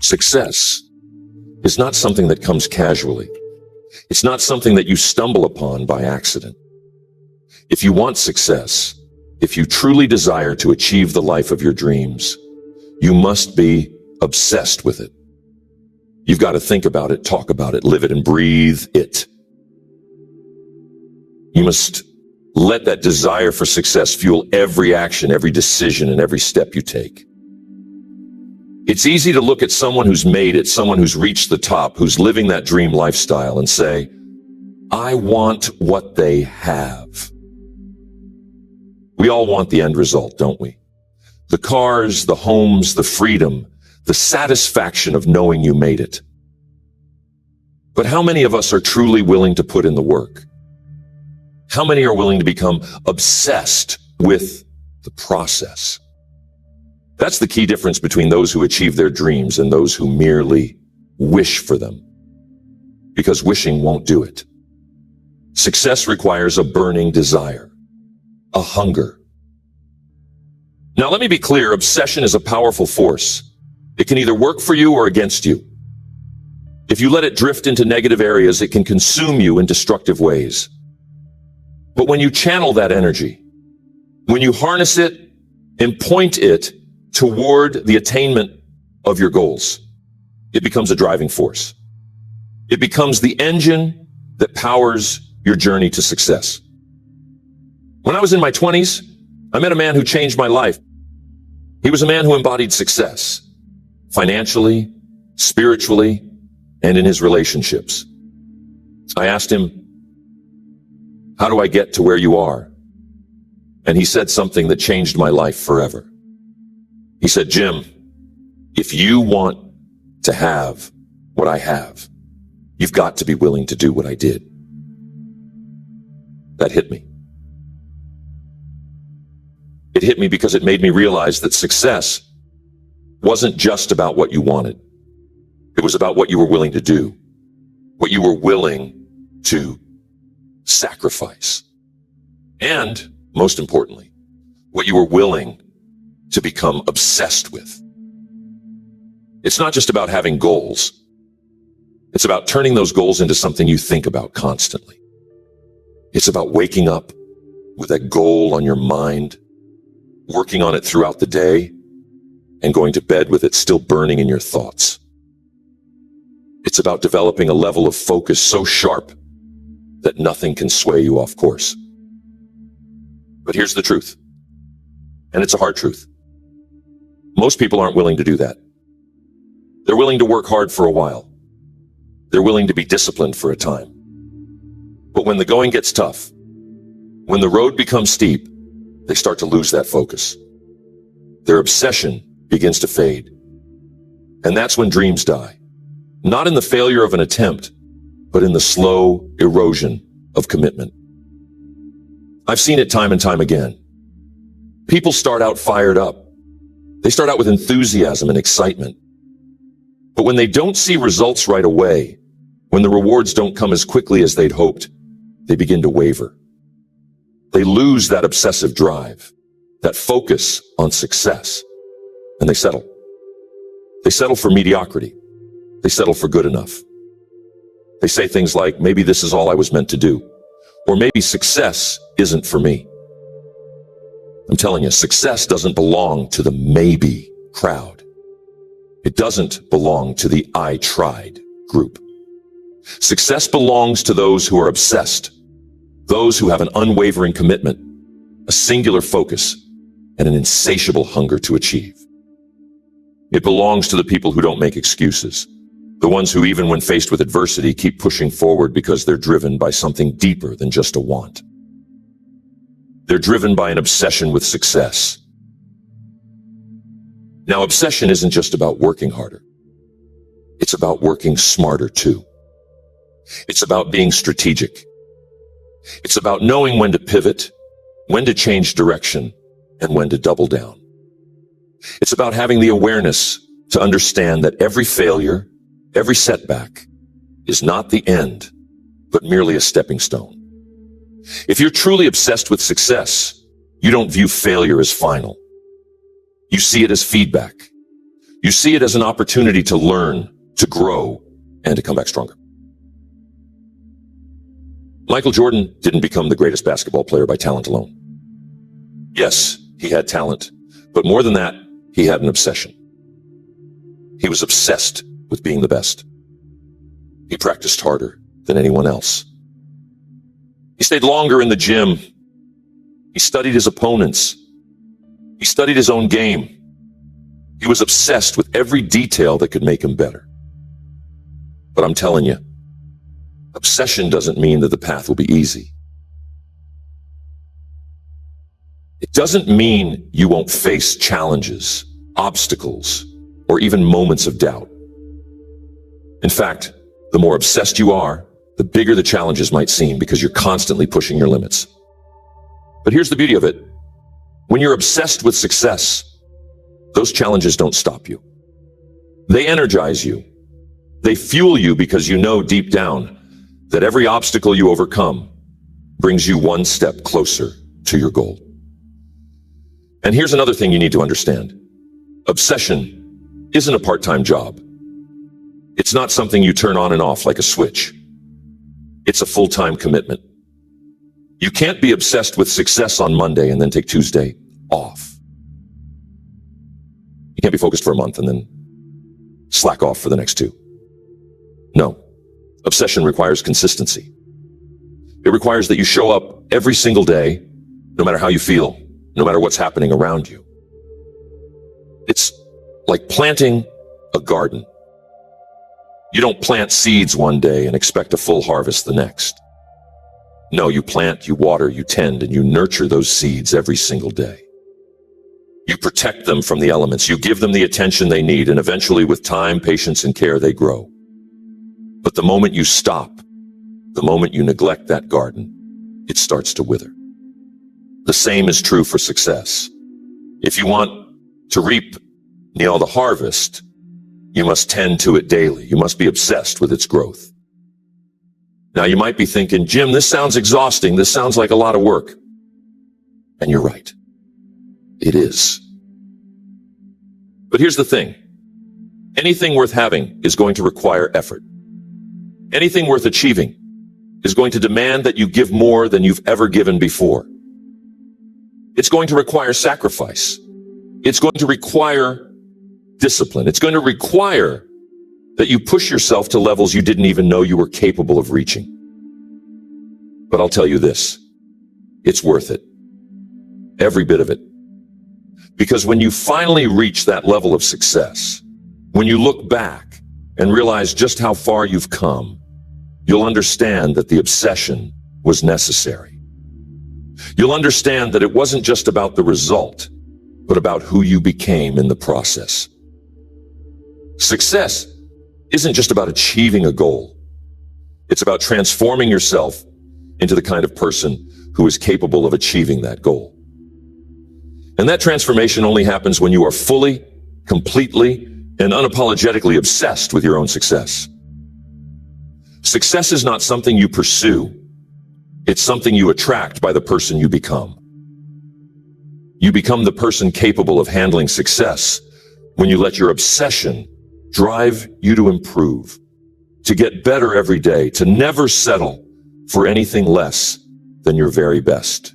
Success is not something that comes casually. It's not something that you stumble upon by accident. If you want success, if you truly desire to achieve the life of your dreams, you must be obsessed with it. You've got to think about it, talk about it, live it, and breathe it. You must let that desire for success fuel every action, every decision, and every step you take. It's easy to look at someone who's made it, someone who's reached the top, who's living that dream lifestyle, and say, I want what they have. We all want the end result, don't we? The cars, the homes, the freedom, the satisfaction of knowing you made it. But how many of us are truly willing to put in the work? How many are willing to become obsessed with the process? That's the key difference between those who achieve their dreams and those who merely wish for them. Because wishing won't do it. Success requires a burning desire, a hunger. Now, let me be clear, obsession is a powerful force. It can either work for you or against you. If you let it drift into negative areas, it can consume you in destructive ways. But when you channel that energy, when you harness it and point it toward the attainment of your goals, it becomes a driving force. It becomes the engine that powers your journey to success. When I was in my 20s, I met a man who changed my life. He was a man who embodied success, financially, spiritually, and in his relationships. I asked him, how do I get to where you are? And he said something that changed my life forever. He said, Jim, if you want to have what I have, you've got to be willing to do what I did. That hit me. It hit me because it made me realize that success wasn't just about what you wanted. It was about what you were willing to do, what you were willing to sacrifice, and, most importantly, what you were willing to become obsessed with. It's not just about having goals. It's about turning those goals into something you think about constantly. It's about waking up with that goal on your mind, working on it throughout the day, and going to bed with it still burning in your thoughts. It's about developing a level of focus so sharp that nothing can sway you off course. But here's the truth, and it's a hard truth. Most people aren't willing to do that. They're willing to work hard for a while. They're willing to be disciplined for a time. But when the going gets tough, when the road becomes steep, they start to lose that focus. Their obsession begins to fade. And that's when dreams die. Not in the failure of an attempt, but in the slow erosion of commitment. I've seen it time and time again. People start out fired up. They start out with enthusiasm and excitement. But when they don't see results right away, when the rewards don't come as quickly as they'd hoped, they begin to waver. They lose that obsessive drive, that focus on success, and they settle. They settle for mediocrity. They settle for good enough. They say things like, maybe this is all I was meant to do, or maybe success isn't for me. I'm telling you, success doesn't belong to the maybe crowd. It doesn't belong to the I tried group. Success belongs to those who are obsessed, those who have an unwavering commitment, a singular focus, and an insatiable hunger to achieve. It belongs to the people who don't make excuses, the ones who, even when faced with adversity, keep pushing forward because they're driven by something deeper than just a want. They're driven by an obsession with success. Now, obsession isn't just about working harder. It's about working smarter, too. It's about being strategic. It's about knowing when to pivot, when to change direction, and when to double down. It's about having the awareness to understand that every failure, every setback is not the end, but merely a stepping stone. If you're truly obsessed with success, you don't view failure as final. You see it as feedback. You see it as an opportunity to learn, to grow, and to come back stronger. Michael Jordan didn't become the greatest basketball player by talent alone. Yes, he had talent, but more than that, he had an obsession. He was obsessed with being the best. He practiced harder than anyone else. He stayed longer in the gym. He studied his opponents. He studied his own game. He was obsessed with every detail that could make him better. But I'm telling you, obsession doesn't mean that the path will be easy. It doesn't mean you won't face challenges, obstacles, or even moments of doubt. In fact, the more obsessed you are, the bigger the challenges might seem because you're constantly pushing your limits. But here's the beauty of it. When you're obsessed with success, those challenges don't stop you. They energize you. They fuel you because you know deep down that every obstacle you overcome brings you one step closer to your goal. And here's another thing you need to understand. Obsession isn't a part-time job. It's not something you turn on and off like a switch. It's a full-time commitment. You can't be obsessed with success on Monday and then take Tuesday off. You can't be focused for a month and then slack off for the next 2. No. Obsession requires consistency. It requires that you show up every single day, no matter how you feel, no matter what's happening around you. It's like planting a garden. You don't plant seeds one day and expect a full harvest the next. No, you plant, you water, you tend, and you nurture those seeds every single day. You protect them from the elements. You give them the attention they need, and eventually, with time, patience, and care, they grow. But the moment you stop, the moment you neglect that garden, it starts to wither. The same is true for success. If you want to reap the harvest, you must tend to it daily. You must be obsessed with its growth. Now, you might be thinking, Jim, this sounds exhausting. This sounds like a lot of work. And you're right. It is. But here's the thing. Anything worth having is going to require effort. Anything worth achieving is going to demand that you give more than you've ever given before. It's going to require sacrifice. It's going to require discipline. It's going to require that you push yourself to levels you didn't even know you were capable of reaching. But I'll tell you this, it's worth it. Every bit of it. Because when you finally reach that level of success, when you look back and realize just how far you've come, you'll understand that the obsession was necessary. You'll understand that it wasn't just about the result, but about who you became in the process. Success isn't just about achieving a goal. It's about transforming yourself into the kind of person who is capable of achieving that goal. And that transformation only happens when you are fully, completely, and unapologetically obsessed with your own success. Success is not something you pursue. It's something you attract by the person you become. You become the person capable of handling success when you let your obsession drive you to improve, to get better every day, to never settle for anything less than your very best.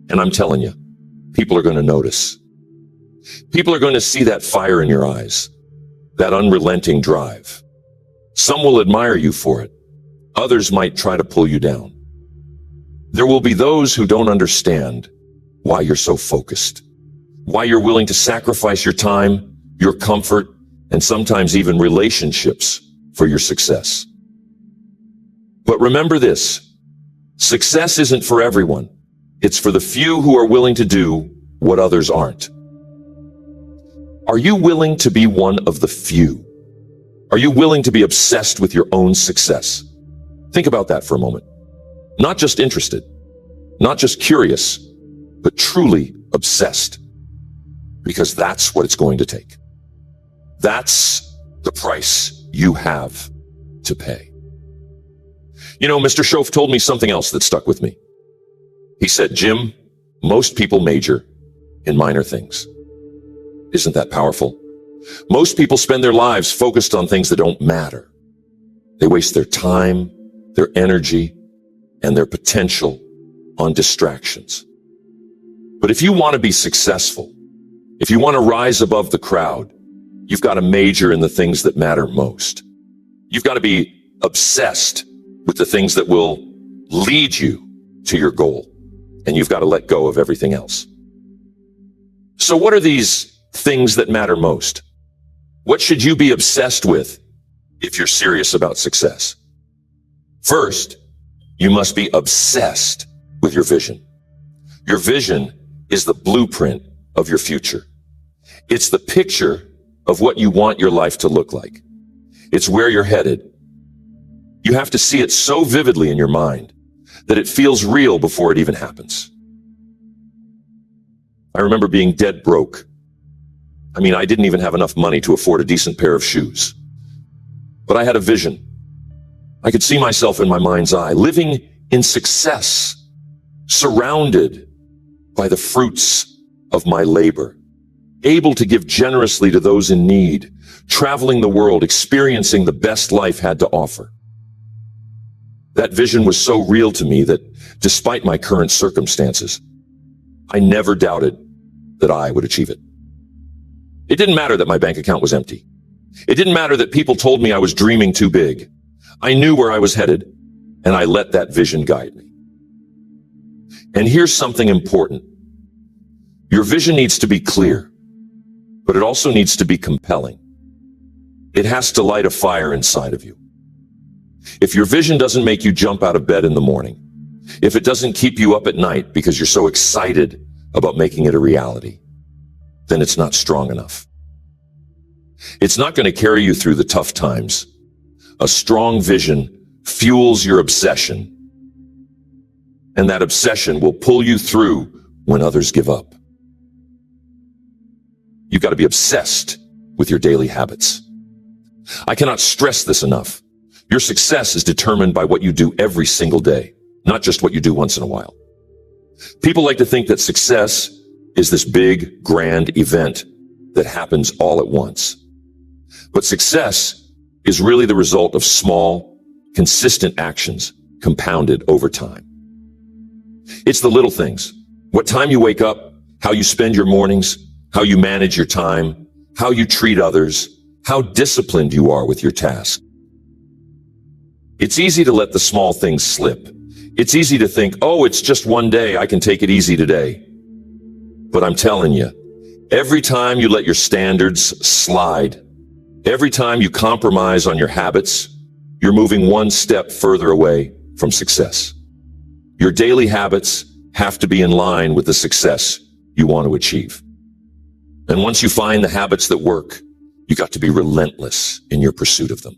And I'm telling you, people are going to notice. People are going to see that fire in your eyes, that unrelenting drive. Some will admire you for it. Others might try to pull you down. There will be those who don't understand why you're so focused, why you're willing to sacrifice your time, your comfort, and sometimes even relationships for your success. But remember this, success isn't for everyone. It's for the few who are willing to do what others aren't. Are you willing to be one of the few? Are you willing to be obsessed with your own success? Think about that for a moment. Not just interested, not just curious, but truly obsessed. Because that's what it's going to take. That's the price you have to pay. You know, Mr. Schoaf told me something else that stuck with me. He said, Jim, most people major in minor things. Isn't that powerful? Most people spend their lives focused on things that don't matter. They waste their time, their energy, and their potential on distractions. But if you want to be successful, if you want to rise above the crowd, you've got to major in the things that matter most. You've got to be obsessed with the things that will lead you to your goal, and you've got to let go of everything else. So what are these things that matter most? What should you be obsessed with if you're serious about success? First, you must be obsessed with your vision. Your vision is the blueprint of your future. It's the picture of what you want your life to look like. It's where you're headed. You have to see it so vividly in your mind that it feels real before it even happens. I remember being dead broke. I didn't even have enough money to afford a decent pair of shoes. But I had a vision. I could see myself in my mind's eye, living in success, surrounded by the fruits of my labor, able to give generously to those in need, traveling the world, experiencing the best life had to offer. That vision was so real to me that despite my current circumstances, I never doubted that I would achieve it. It didn't matter that my bank account was empty. It didn't matter that people told me I was dreaming too big. I knew where I was headed, and I let that vision guide me. And here's something important. Your vision needs to be clear, but it also needs to be compelling. It has to light a fire inside of you. If your vision doesn't make you jump out of bed in the morning, if it doesn't keep you up at night because you're so excited about making it a reality, then it's not strong enough. It's not going to carry you through the tough times. A strong vision fuels your obsession, and that obsession will pull you through when others give up. You've got to be obsessed with your daily habits. I cannot stress this enough. Your success is determined by what you do every single day, not just what you do once in a while. People like to think that success is this big, grand event that happens all at once. But success is really the result of small, consistent actions compounded over time. It's the little things. What time you wake up, how you spend your mornings, how you manage your time, how you treat others, how disciplined you are with your task. It's easy to let the small things slip. It's easy to think, oh, it's just one day, I can take it easy today. But I'm telling you, every time you let your standards slide, every time you compromise on your habits, you're moving one step further away from success. Your daily habits have to be in line with the success you want to achieve. And once you find the habits that work, you got to be relentless in your pursuit of them.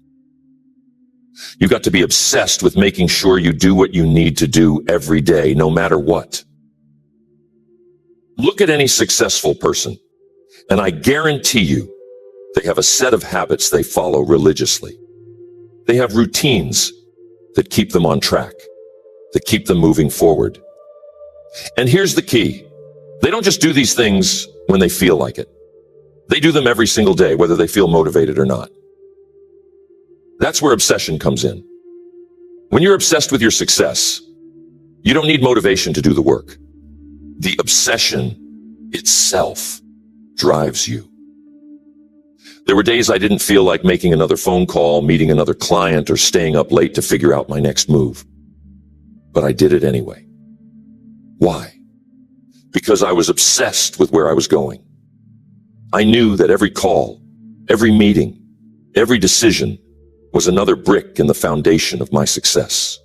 You've got to be obsessed with making sure you do what you need to do every day, no matter what. Look at any successful person, and I guarantee you they have a set of habits they follow religiously. They have routines that keep them on track, that keep them moving forward. And here's the key. They don't just do these things when they feel like it. They do them every single day, whether they feel motivated or not. That's where obsession comes in. When you're obsessed with your success, you don't need motivation to do the work. The obsession itself drives you. There were days I didn't feel like making another phone call, meeting another client, or staying up late to figure out my next move. But I did it anyway. Why? Because I was obsessed with where I was going. I knew that every call, every meeting, every decision was another brick in the foundation of my success.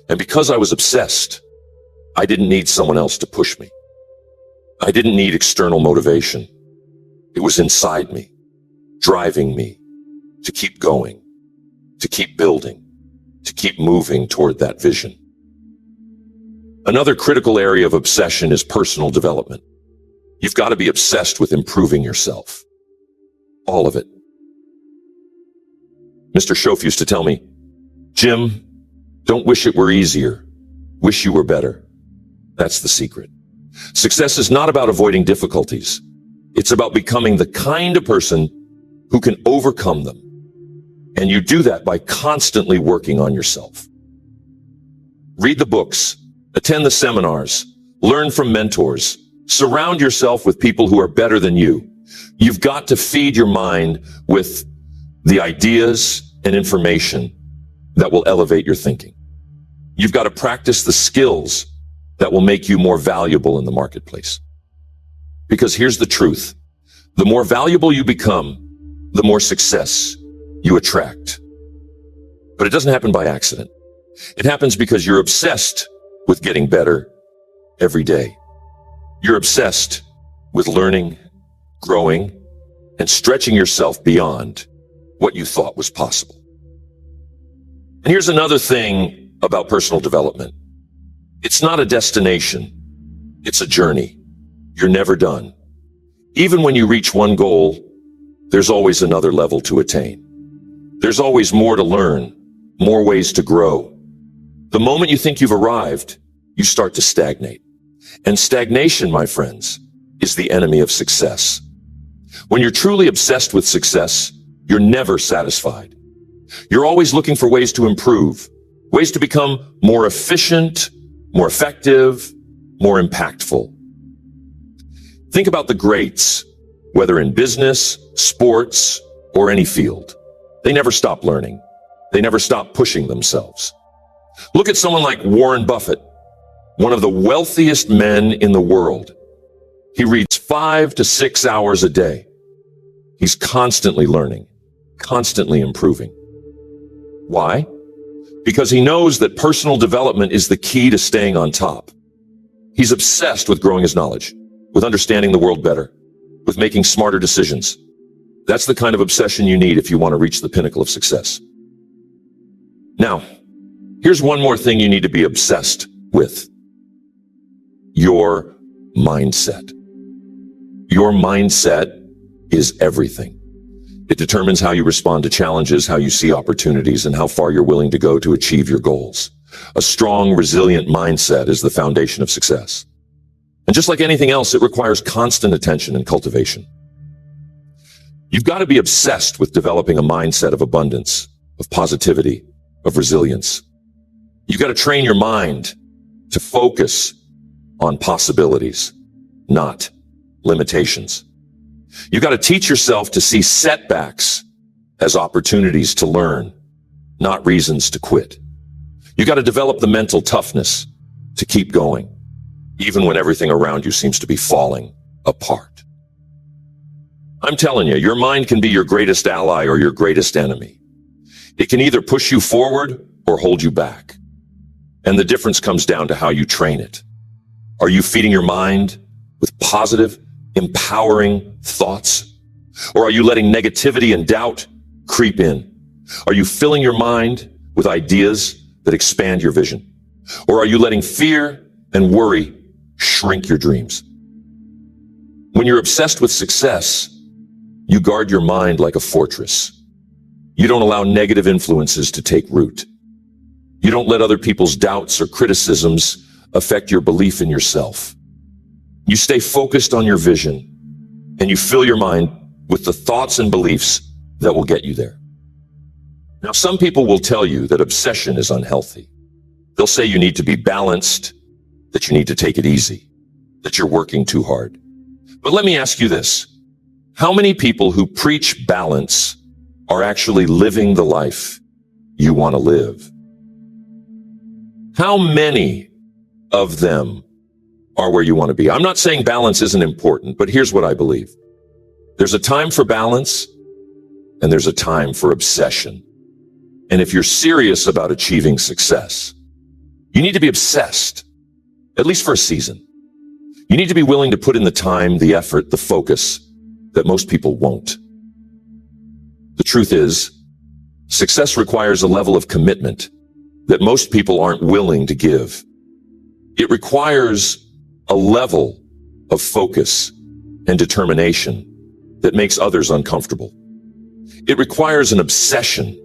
And because I was obsessed, I didn't need someone else to push me. I didn't need external motivation. It was inside me, driving me to keep going, to keep building, to keep moving toward that vision. Another critical area of obsession is personal development. You've got to be obsessed with improving yourself. All of it. Mr. Schoaf used to tell me, Jim, don't wish it were easier. Wish you were better. That's the secret. Success is not about avoiding difficulties. It's about becoming the kind of person who can overcome them. And you do that by constantly working on yourself. Read the books, attend the seminars, learn from mentors, surround yourself with people who are better than you. You've got to feed your mind with the ideas and information that will elevate your thinking. You've got to practice the skills that will make you more valuable in the marketplace. Because here's the truth. The more valuable you become, the more success you attract. But it doesn't happen by accident. It happens because you're obsessed with getting better every day. You're obsessed with learning, growing, and stretching yourself beyond what you thought was possible. And here's another thing about personal development. It's not a destination. It's a journey. You're never done. Even when you reach one goal, there's always another level to attain. There's always more to learn, more ways to grow. The moment you think you've arrived, you start to stagnate. And stagnation, my friends, is the enemy of success. When you're truly obsessed with success, you're never satisfied. You're always looking for ways to improve, ways to become more efficient, more effective, more impactful. Think about the greats, whether in business, sports, or any field. They never stop learning. They never stop pushing themselves. Look at someone like Warren Buffett, one of the wealthiest men in the world. He reads 5 to 6 hours a day. He's constantly learning, constantly improving. Why? Because he knows that personal development is the key to staying on top. He's obsessed with growing his knowledge, with understanding the world better, with making smarter decisions. That's the kind of obsession you need if you want to reach the pinnacle of success. Now, here's one more thing you need to be obsessed with. Your mindset. Your mindset is everything. It determines how you respond to challenges, how you see opportunities, and how far you're willing to go to achieve your goals. A strong, resilient mindset is the foundation of success. And just like anything else, it requires constant attention and cultivation. You've got to be obsessed with developing a mindset of abundance, of positivity, of resilience. You've got to train your mind to focus on possibilities, not limitations. You've got to teach yourself to see setbacks as opportunities to learn, not reasons to quit. You've got to develop the mental toughness to keep going, even when everything around you seems to be falling apart. I'm telling you, your mind can be your greatest ally or your greatest enemy. It can either push you forward or hold you back. And the difference comes down to how you train it. Are you feeding your mind with positive, empowering thoughts? Or are you letting negativity and doubt creep in? Are you filling your mind with ideas that expand your vision? Or are you letting fear and worry shrink your dreams? When you're obsessed with success, you guard your mind like a fortress. You don't allow negative influences to take root. You don't let other people's doubts or criticisms affect your belief in yourself. You stay focused on your vision, and you fill your mind with the thoughts and beliefs that will get you there. Now, some people will tell you that obsession is unhealthy. They'll say you need to be balanced, that you need to take it easy, that you're working too hard. But let me ask you this. How many people who preach balance are actually living the life you want to live? How many of them are where you want to be? I'm not saying balance isn't important, but here's what I believe. There's a time for balance, and there's a time for obsession. And if you're serious about achieving success, you need to be obsessed, at least for a season. You need to be willing to put in the time, the effort, the focus that most people won't. The truth is, success requires a level of commitment that most people aren't willing to give. It requires a level of focus and determination that makes others uncomfortable. It requires an obsession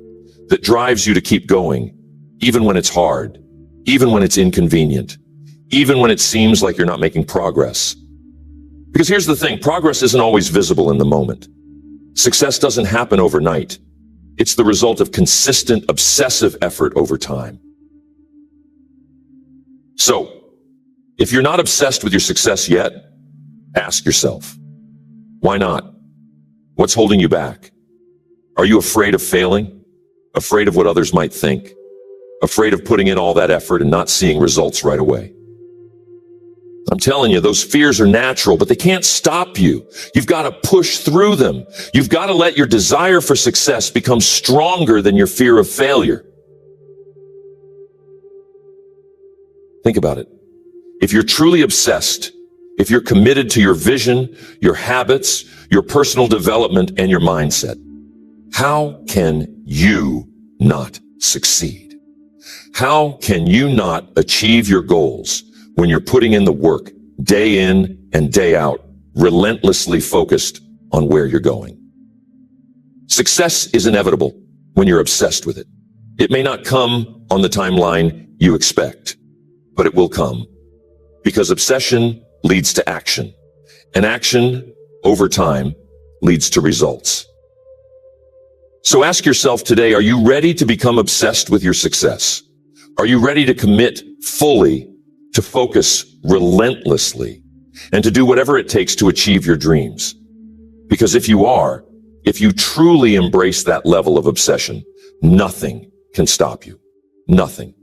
that drives you to keep going, even when it's hard, even when it's inconvenient, even when it seems like you're not making progress. Because here's the thing, progress isn't always visible in the moment. Success doesn't happen overnight. It's the result of consistent, obsessive effort over time. So, if you're not obsessed with your success yet, ask yourself, why not? What's holding you back? Are you afraid of failing? Afraid of what others might think? Afraid of putting in all that effort and not seeing results right away? I'm telling you, those fears are natural, but they can't stop you. You've got to push through them. You've got to let your desire for success become stronger than your fear of failure. Think about it. If you're truly obsessed, if you're committed to your vision, your habits, your personal development, and your mindset, how can you not succeed? How can you not achieve your goals when you're putting in the work day in and day out, relentlessly focused on where you're going? Success is inevitable when you're obsessed with it. It may not come on the timeline you expect, but it will come, because obsession leads to action, and action over time leads to results. So ask yourself today, are you ready to become obsessed with your success? Are you ready to commit fully, to focus relentlessly, and to do whatever it takes to achieve your dreams? Because if you are, if you truly embrace that level of obsession, nothing can stop you. Nothing.